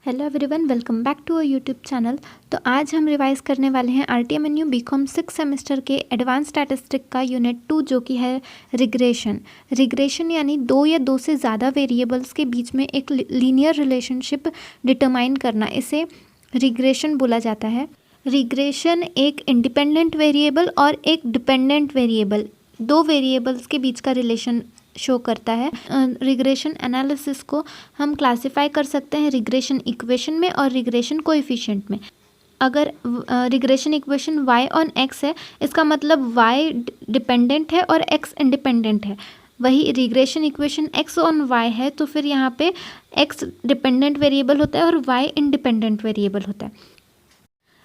Hello everyone, welcome back to our YouTube channel. तो आज हम रिवाइज करने वाले हैं RTMNU बीकॉम 6 सेमेस्टर के एडवांस स्टैटिस्टिक का यूनिट 2 जो कि है रिग्रेशन यानी दो या दो से ज़्यादा वेरिएबल्स के बीच में एक लीनियर रिलेशनशिप डिटरमाइन करना, इसे रिग्रेशन बोला जाता है। रिग्रेशन एक इंडिपेंडेंट वेरिएबल और एक डिपेंडेंट वेरिएबल, दो वेरिएबल्स के बीच का रिलेशन शो करता है। रिग्रेशन एनालिसिस को हम क्लासिफाई कर सकते हैं रिग्रेशन इक्वेशन में और रिग्रेशन कोएफिशिएंट में। अगर regression equation y on x है, इसका मतलब y डिपेंडेंट है और x इंडिपेंडेंट है। वही regression equation x on y है तो फिर यहाँ पे x डिपेंडेंट वेरिएबल होता है और y इंडिपेंडेंट वेरिएबल होता है।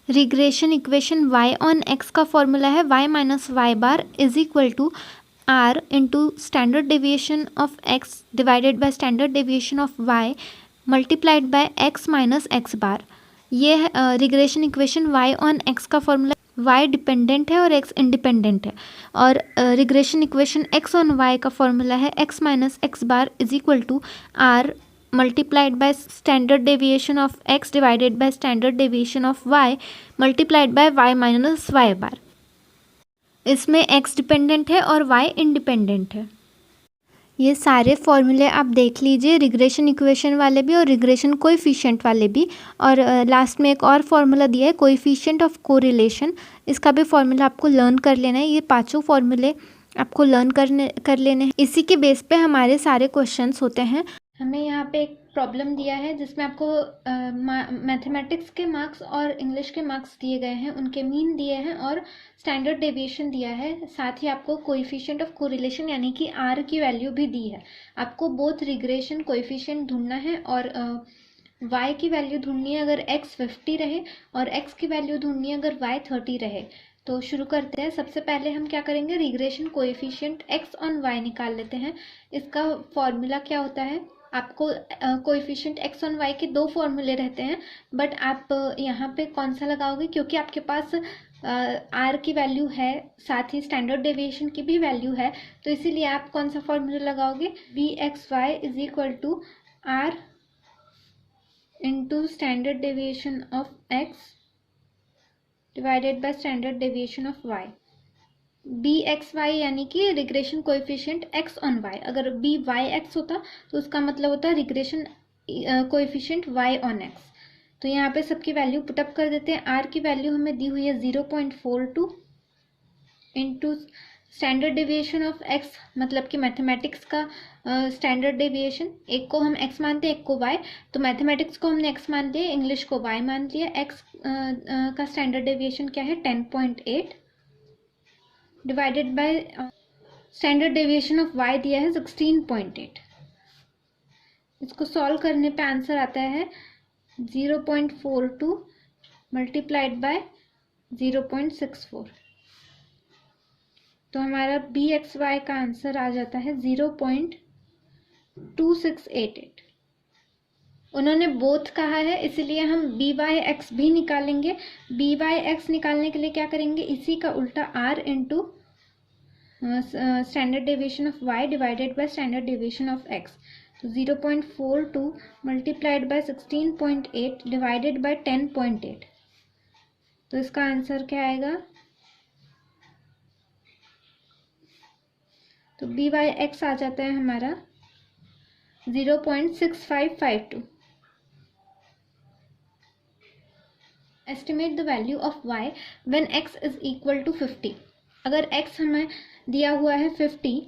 Regression equation y on x का फॉर्मूला है y minus Y bar is equal to r into standard deviation of x divided by standard deviation of y multiplied by x minus x bar. ये है regression equation y on x का formula. y dependent है और x independent है। और regression equation x on y का formula है x minus x bar is equal to r multiplied by standard deviation of x divided by standard deviation of y multiplied by y minus y बार। इसमें x dependent है और y independent है। ये सारे फॉर्मूले आप देख लीजिए, रिग्रेशन इक्वेशन वाले भी और रिग्रेशन कोएफिशिएंट वाले भी। और लास्ट में एक और फॉर्मूला दिया है कोएफिशिएंट ऑफ कोरिलेशन, इसका भी फॉर्मूला आपको लर्न कर लेना है। ये पांचों फॉर्मूले आपको लर्न कर लेने हैं। इसी के बेस पे हमारे सारे क्वेश्चंस होते हैं। हमें यहाँ पे एक प्रॉब्लम दिया है जिसमें आपको मैथमेटिक्स के मार्क्स और इंग्लिश के मार्क्स दिए गए हैं, उनके मीन दिए हैं और स्टैंडर्ड डेविएशन दिया है। साथ ही आपको कोएफिशिएंट ऑफ कोरिलेशन यानी कि r की वैल्यू भी दी है। आपको बोथ रिग्रेशन कोएफिशिएंट ढूंढना है और y की वैल्यू ढूंढनी है अगर x 50 रहे और x की वैल्यू ढूंढनी है अगर y 30 रहे। तो शुरू करते हैं। सबसे पहले हम क्या करेंगे, regression coefficient x on y निकाल लेते हैं। इसका फॉर्मूला क्या होता है, आपको कोएफिशिएंट x ऑन y के दो फॉर्मूले रहते हैं, बट आप यहाँ पे कौन सा लगाओगे, क्योंकि आपके पास r की वैल्यू है, साथ ही स्टैंडर्ड डेविएशन की भी वैल्यू है, तो इसीलिए आप कौन सा फॉर्मूला लगाओगे, bxy is equal to r into standard deviation of x divided by standard deviation of y। bxy यानी कि regression coefficient x on y। अगर byx होता तो उसका मतलब होता है regression coefficient y on x। तो यहाँ पे सबकी वैल्यू पुटअप कर देते हैं। r की वैल्यू हमें दी हुई है 0.42 into standard deviation of x, मतलब कि मैथमेटिक्स का स्टैंडर्ड डेविएशन, एक को हम x मानते हैं एक को y, तो मैथमेटिक्स को हमने x मान लिया, इंग्लिश को y मान लिया। x का स्टैंडर्ड डेविएशन क्या है 10.8 divided by standard deviation of y दिया है 16.8। इसको सॉल्व करने पे आंसर आता है 0.42 मल्टीप्लाइड बाय 0.64। तो हमारा bxy का आंसर आ जाता है 0.2688। उन्होंने बोथ कहा है इसलिए हम byx भी निकालेंगे। byx निकालने के लिए क्या करेंगे, इसी का उल्टा r into standard deviation of y divided by standard deviation of x। तो 0.42 मल्टीप्लाइड बाय 16.8 डिवाइडेड बाय 10.8। तो इसका आंसर क्या आएगा, तो byx आ जाता है हमारा 0.6552। Estimate the value of y when x is equal to 50। अगर x हमें दिया हुआ है 50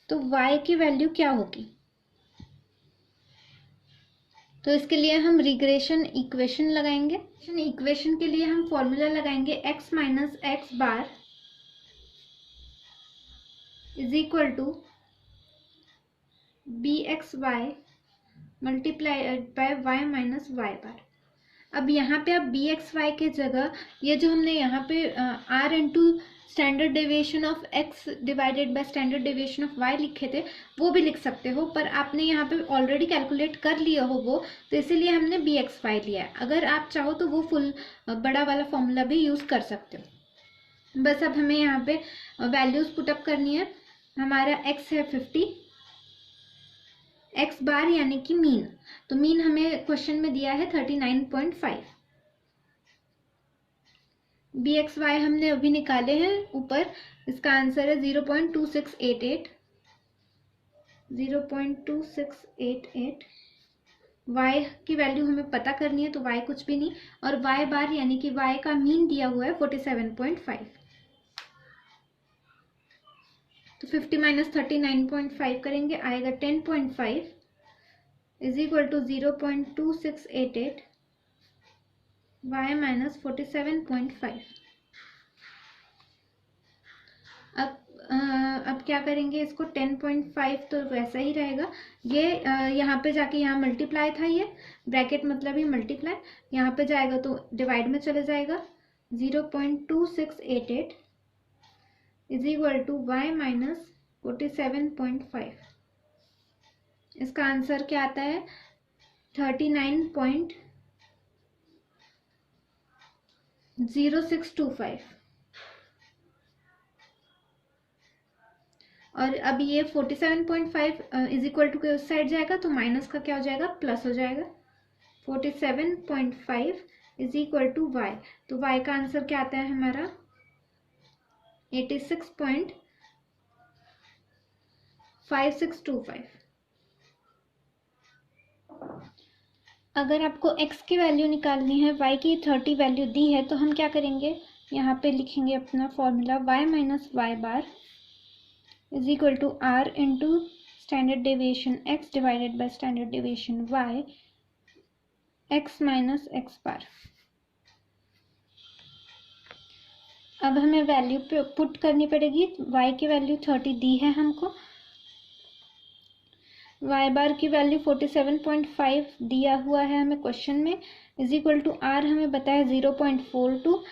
तो y की वैल्यू क्या होगी। तो इसके लिए हम रिग्रेशन इक्वेशन लगाएंगे। इक्वेशन के लिए हम फॉर्मूला लगाएंगे x minus x bar is equal to bxy multiplied by y minus y bar. अब यहाँ पे आप bxy के जगह ये जो हमने यहाँ पे r into standard deviation of x divided by standard deviation of y लिखे थे वो भी लिख सकते हो, पर आपने यहाँ पे ऑलरेडी कैलकुलेट कर लिया हो वो, तो इसीलिए हमने bxy लिया है। अगर आप चाहो तो वो फुल बड़ा वाला फॉर्मूला भी यूज़ कर सकते हो। बस अब हमें यहाँ पे वैल्यूज पुटअप करनी है। हमारा x है 50 एक्स बार यानी कि मीन, तो मीन हमें क्वेश्चन में दिया है 39.5। बी एक्स वाई हमने अभी निकाले हैं ऊपर, इसका आंसर है 0.2688। 0.2688। y की वैल्यू हमें पता करनी है, तो y कुछ भी नहीं, और y बार यानी कि y का मीन दिया हुआ है 47.5। तो 50 माइनस 39.5 करेंगे, आएगा 10.5 is equal to 0.2688 y minus 47.5। अब क्या करेंगे इसको, 10.5 तो वैसा ही रहेगा, ये यहाँ पे जाके यहाँ मल्टीप्लाई था, ये ब्रैकेट मतलब ही मल्टीप्लाई, यहाँ पे जाएगा तो डिवाइड में चले जाएगा। 0.2688 is equal to y minus 47.5। इसका आंसर क्या आता है 39.0625। और अब ये 47.5 इज इक्वल टू के उस साइड जाएगा तो माइनस का क्या हो जाएगा, प्लस हो जाएगा। 47.5 इज इक्वल टू y, तो y का आंसर क्या आता है हमारा 86.5625। अगर आपको x की वैल्यू निकालनी है, y की 30 वैल्यू दी है, तो हम क्या करेंगे, यहाँ पे लिखेंगे अपना formula y minus Y bar is equal to r into standard deviation x divided by standard deviation y, x minus x bar. अब हमें वैल्यू पुट करनी पड़ेगी, y की वैल्यू 30 दी है हमको, y बार की वैल्यू 47.5 दिया हुआ है हमें क्वेश्चन में, इज इक्वल टू r हमें बताया 0.42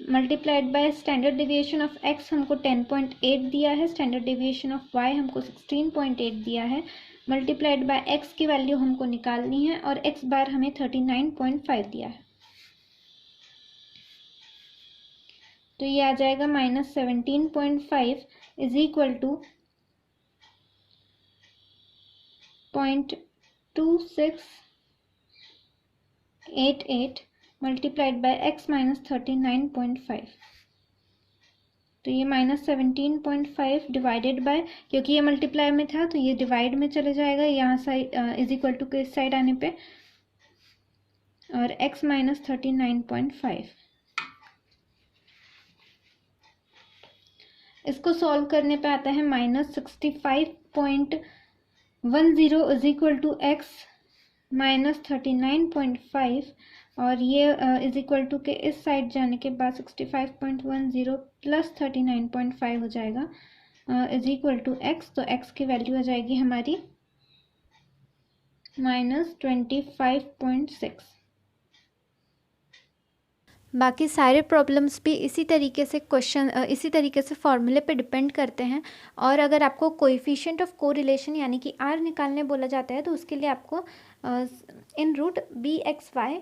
multiplied by standard deviation of x हमको 10.8 दिया है, स्टैंडर्ड डेविएशन ऑफ y हमको 16.8 दिया है, मल्टीप्लाइड बाय x की वैल्यू हमको निकालनी है, और x बार हमें 39.5 दिया है, तो ये आ जाएगा minus 17.5 is equal to 0.2688 multiplied by x minus 39.5। तो ये माइनस 17.5 डिवाइडेड बाय, क्योंकि ये मल्टीप्लाई में था तो ये डिवाइड में चले जाएगा यहाँ साइड इज इक्वल टू के इस साइड आने पे, और x माइनस 39.5। इसको सॉल्व करने पे आता है minus 65.10 is equal to x minus 39.5, और ये इज इक्वल टू के इस साइड जाने के बाद 65.10 प्लस 39.5 हो जाएगा इज इक्वल टू x, तो x की वैल्यू आ जाएगी हमारी माइनस 25.6। बाकी सारे प्रॉब्लम्स भी इसी तरीके से इसी तरीके से फॉर्मूले पे डिपेंड करते हैं। और अगर आपको कोएफिशिएंट ऑफ कोरिलेशन यानी कि r निकालने बोला जाता है, तो उसके लिए आपको इन root bxy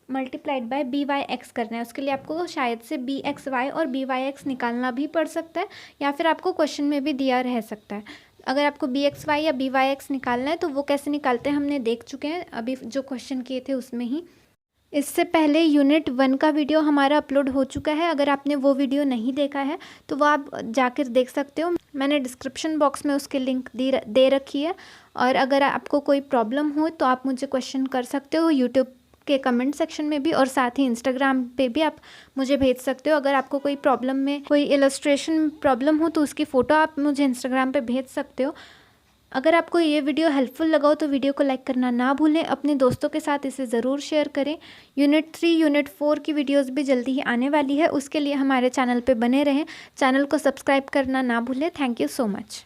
multiplied by byx करना है। उसके लिए आपको शायद से bxy और byx निकालना भी पड़ सकता है, या फिर आपको क्वेश्चन में भी दिया रह सकता है। अगर आपको bxy या byx निकालना है तो वो कैसे निकालते हैं हमने देख चुके हैं अभी जो क्वेश्चन किए थे उसमें ही। इससे पहले यूनिट 1 का वीडियो हमारा अपलोड हो चुका है, अगर आपने वो वीडियो नहीं देखा है तो वो आप जाकर देख सकते हो, मैंने डिस्क्रिप्शन बॉक्स में उसकी लिंक दे रखी है। और अगर आपको कोई प्रॉब्लम हो तो आप मुझे क्वेश्चन कर सकते हो यूट्यूब के कमेंट सेक्शन में भी, और साथ ही इंस्टाग्राम पे भी आप मुझे भेज सकते हो। अगर आपको कोई प्रॉब्लम में कोई इलस्ट्रेशन प्रॉब्लम हो तो उसकी फ़ोटो आप मुझे इंस्टाग्राम पे भेज सकते हो। अगर आपको ये वीडियो हेल्पफुल लगा हो तो वीडियो को लाइक करना ना भूलें, अपने दोस्तों के साथ इसे ज़रूर शेयर करें। यूनिट 3 यूनिट 4 की वीडियोस भी जल्दी ही आने वाली है, उसके लिए हमारे चैनल पे बने रहें, चैनल को सब्सक्राइब करना ना भूलें। Thank you so much.